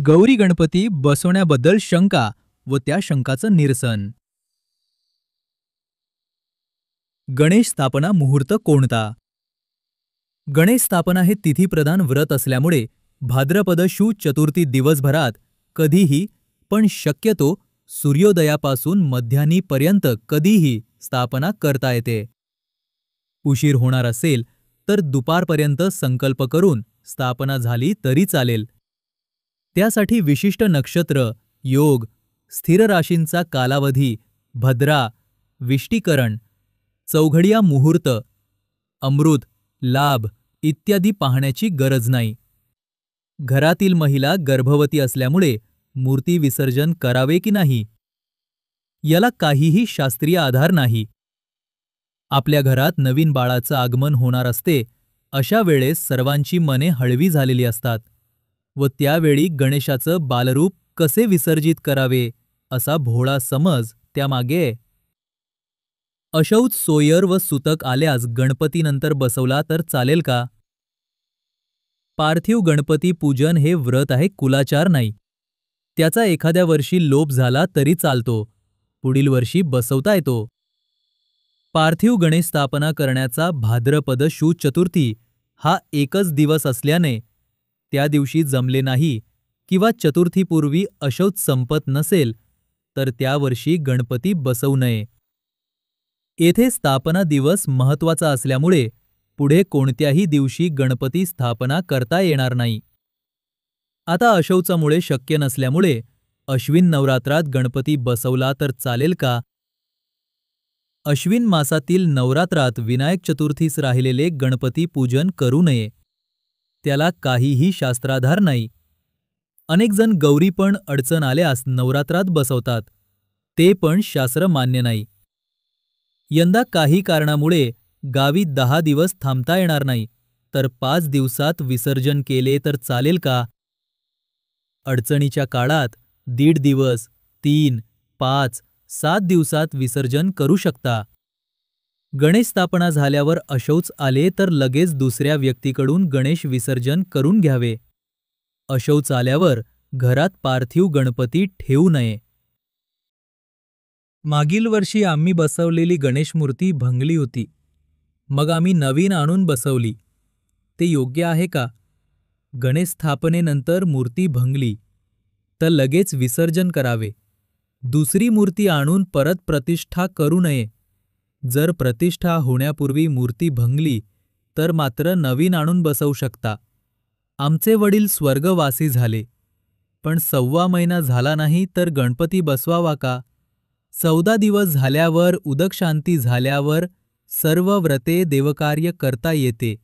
गौरी गणपती बसवण्याबद्दल शंका व त्या शंकाचं निरसन. गणेश स्थापना मुहूर्त कोणता? गणेश स्थापना हे तिथीप्रधान व्रत असल्यामुळे भाद्रपद शु चतुर्थी दिवसभरात कधीही, पण शक्यतो सूर्योदयापासून मध्यान्हीपर्यंत कधीही स्थापना करता येते. उशीर होणार असेल तर दुपारपर्यंत संकल्प करून स्थापना झाली तरी चालेल. त्यासाठी विशिष्ट नक्षत्र, योग, स्थिर राशींचा कालावधी, भद्रा, विष्टीकरण, चौघडिया मुहूर्त, अमृत, लाभ इत्यादी पाहण्याची गरज नाही. घरातील महिला गर्भवती असल्यामुळे मूर्ती विसर्जन करावे की नाही, याला काहीही शास्त्रीय आधार नाही. आपल्या घरात नवीन बाळाचं आगमन होणार असते, अशा वेळेस सर्वांची मने हळवी झालेली असतात व त्यावेळी गणेशाचं बालरूप कसे विसर्जित करावे असा भोळा समज त्यामागे. अशौच सोयर व सुतक आल्यास गणपतीनंतर बसवला तर चालेल का? पार्थिव गणपती पूजन हे व्रत आहे, कुलाचार नाही. त्याचा एखाद्या वर्षी लोप झाला तरी चालतो, पुढील वर्षी बसवता येतो. पार्थिव गणेश स्थापना करण्याचा भाद्रपद शु चतुर्थी हा एकच दिवस असल्याने त्या दिवशी जमले नाही किंवा चतुर्थीपूर्वी अशौच संपत नसेल तर त्या वर्षी गणपती बसवू नये. येथे स्थापना दिवस महत्त्वाचा असल्यामुळे पुढे कोणत्याही दिवशी गणपती स्थापना करता येणार नाही. आता अशौचामुळे शक्य नसल्यामुळे अश्विन नवरात्रात गणपती बसवला तर चालेल का? अश्विन मासातील नवरात्रात विनायक चतुर्थीस राहिलेले गणपती पूजन करू नये. त्याला काहीही शास्त्राधार नाही. अनेक जण गौरी पण अडचण आल्यास नवरात्रात बसवतात, ते पण शास्त्र मान्य नाही. यंदा काही कारणामुळे गावी 10 दिवस थांबता येणार नाही, तर 5 दिवसात विसर्जन केले तर चालेल का? अडचणीच्या काळात 1.5 दिवस, 3, 5, 7 दिवसात विसर्जन करू शकता. गणेश स्थापना झाल्यावर अशौच आले तर लगेच दुसऱ्या व्यक्तीकडून गणेश विसर्जन करून घ्यावे. अशौच आल्यावर घरात पार्थिव गणपती ठेवू नये. मागील वर्षी आम्ही बसवलेली गणेश मूर्ती भंगली होती, मग आम्ही नवीन आणून बसवली. ते योग्य आहे का? गणेश स्थापनेनंतर मूर्ती भंगली तर लगेच विसर्जन करावे. दुसरी मूर्ती आणून परत प्रतिष्ठा करू नये. जर प्रतिष्ठा होण्यापूर्वी मूर्ती भंगली तर मात्र नवीन आणून बसवू शकता. आमचे वडील स्वर्गवासी झाले, पण 1.25 महिना झाला नाही तर गणपती बसवावा का? 14 दिवस झाल्यावर, उदकशांती झाल्यावर सर्व व्रते देवकार्य करता येते.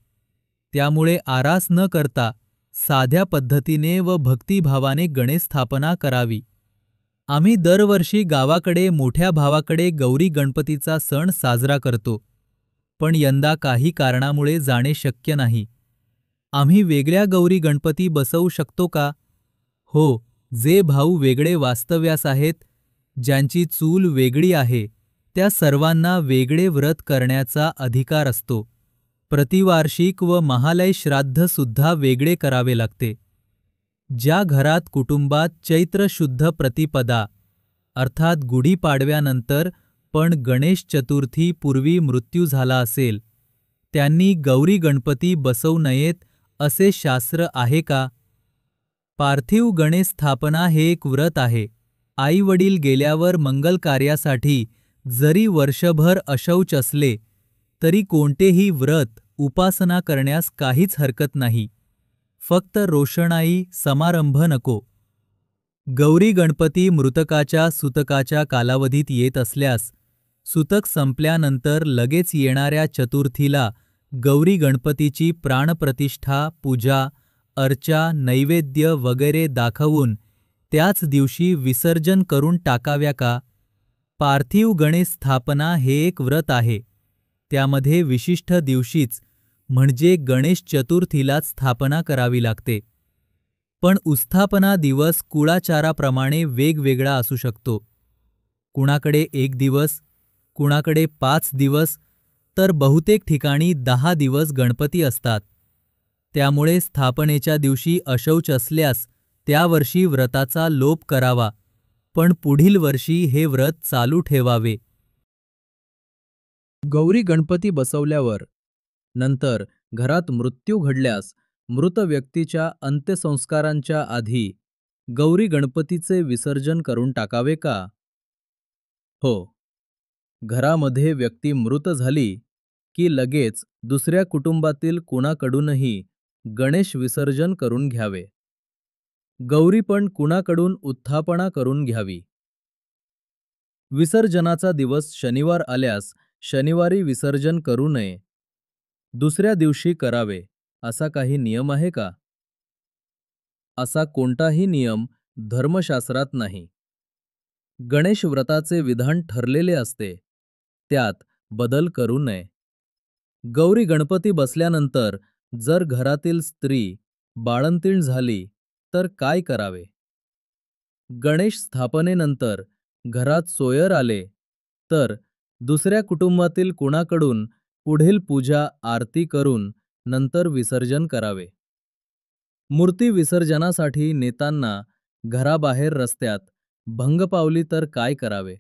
त्यामुळे आरास न करता साध्या पद्धतीने व भक्तिभावाने गणेश स्थापना करावी. आम्ही दरवर्षी गावाकडे मोठ्या भावाकडे गौरी गणपतीचा सण साजरा करतो, पण यंदा काही कारणामुळे जाणे शक्य नाही. आम्ही वेगळ्या गौरी गणपती बसवू शकतो का? हो, जे भाऊ वेगळे वास्तव्यास आहेत, ज्यांची चूल वेगळी आहे, त्या सर्वांना वेगळे व्रत करण्याचा अधिकार असतो. प्रतिवार्षिक व महालय श्राद्ध सुद्धा वेगळे करावे लागते. ज्या घरात कुटुंबात चैत्र शुद्ध प्रतिपदा अर्थात गुढीपाडव्यानंतर पण गणेश चतुर्थी पूर्वी मृत्यू झाला असेल, त्यांनी गौरी गणपती बसवू नयेत असे शास्त्र आहे का? पार्थिव गणेश स्थापना हे एक व्रत आहे. आई वडील गेल्यावर मंगल कार्यासाठी जरी वर्षभर अशौच असले तरी कोणतेही व्रत, उपासना करण्यास काहीच हरकत नाही. फक्त रोषणाई समारंभ नको. गौरी गणपती मृतकाच्या सुतकाच्या कालावधीत येत असल्यास सुतक संपल्यानंतर लगेच येणाऱ्या चतुर्थीला गौरी गणपतीची प्राणप्रतिष्ठा, पूजा, अर्चा, नैवेद्य वगैरे दाखवून त्याच दिवशी विसर्जन करून टाकाव्या का? पार्थिव गणेश स्थापना हे एक व्रत आहे. त्यामध्ये विशिष्ट दिवशीच म्हणजे गणेश चतुर्थीलाच स्थापना करावी लागते. पण उत्स्थापना दिवस कुळाचाराप्रमाणे वेगवेगळा असू शकतो. कुणाकडे 1 दिवस, कुणाकडे 5 दिवस, तर बहुतेक ठिकाणी 10 दिवस गणपती असतात. त्यामुळे स्थापनेच्या दिवशी अशौच असल्यास त्या वर्षी व्रताचा लोप करावा, पण पुढील वर्षी हे व्रत चालू ठेवावे. गौरी गणपती बसवल्यावर नंतर घरात मृत्यू घडल्यास मृत व्यक्तीच्या अंत्यसंस्कारांच्या आधी गौरी गणपतीचे विसर्जन करून टाकावे का? हो. घरामध्ये व्यक्ती मृत झाली की लगेच दुसऱ्या कुटुंबातील कुणाकडूनही गणेश विसर्जन करून घ्यावे. गौरी पण कुणाकडून उत्थापना करून घ्यावी. विसर्जनाचा दिवस शनिवार आल्यास शनिवारी विसर्जन करू नये. दुसऱ्या दिवशी करावे असा काही नियम आहे का? असा कोणताही नियम धर्मशास्त्रात नाही. गणेश व्रताचे विधान ठरलेले असते, त्यात बदल करू नये. गौरी गणपती बसल्यानंतर जर घरातील स्त्री बाळंतीण झाली तर काय करावे? गणेश स्थापनेनंतर घरात सोयर आले तर दुसऱ्या कुटुंबातील कुणाकडून पुढील पूजा आरती करून नंतर विसर्जन करावे. मूर्ती विसर्जनासाठी नेताना घराबाहेर रस्त्यात भंग पावली तर काय करावे?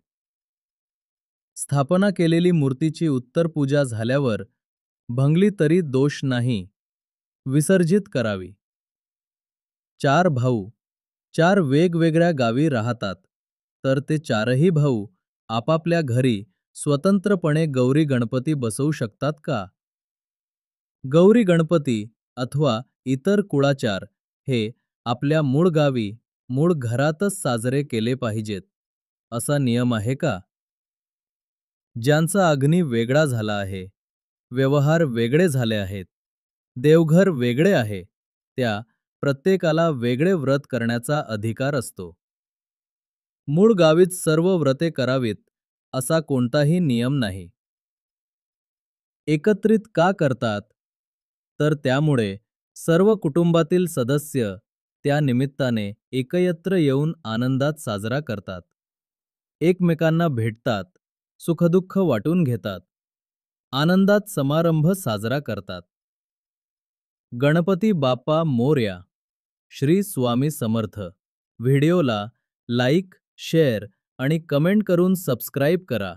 स्थापना केलेली मूर्तीची उत्तर पूजा झाल्यावर भंगली तरी दोष नाही, विसर्जित करावी. 4 भाऊ 4 वेगवेगळ्या गावी राहतात, तर ते 4ही भाऊ आपापल्या घरी स्वतंत्रपणे गौरी गणपती बसवू शकतात का? गौरी गणपती अथवा इतर कुळाचार हे आपल्या मूळ गावी मूळ घरातच साजरे केले पाहिजेत, असा नियम आहे का? ज्यांचा अग्नी वेगळा झाला आहे, व्यवहार वेगळे झाले आहेत, देवघर वेगळे आहे, त्या प्रत्येकाला वेगळे व्रत करण्याचा अधिकार असतो. मूळ गावीच सर्व व्रते करावीत असा कोणताही नियम नाही. एकत्रित का करतात? तर त्यामुळे सर्व कुटुंबातील सदस्य त्या निमित्ताने एकत्र येऊन आनंदात साजरा करतात. एकमेकांना भेटतात, सुखदुःख वाटून घेतात, आनंदात समारंभ साजरा करतात. गणपती बाप्पा मोरया. श्री स्वामी समर्थ. व्हिडिओला लाईक, शेअर आणि कमेंट करून सबस्क्राईब करा.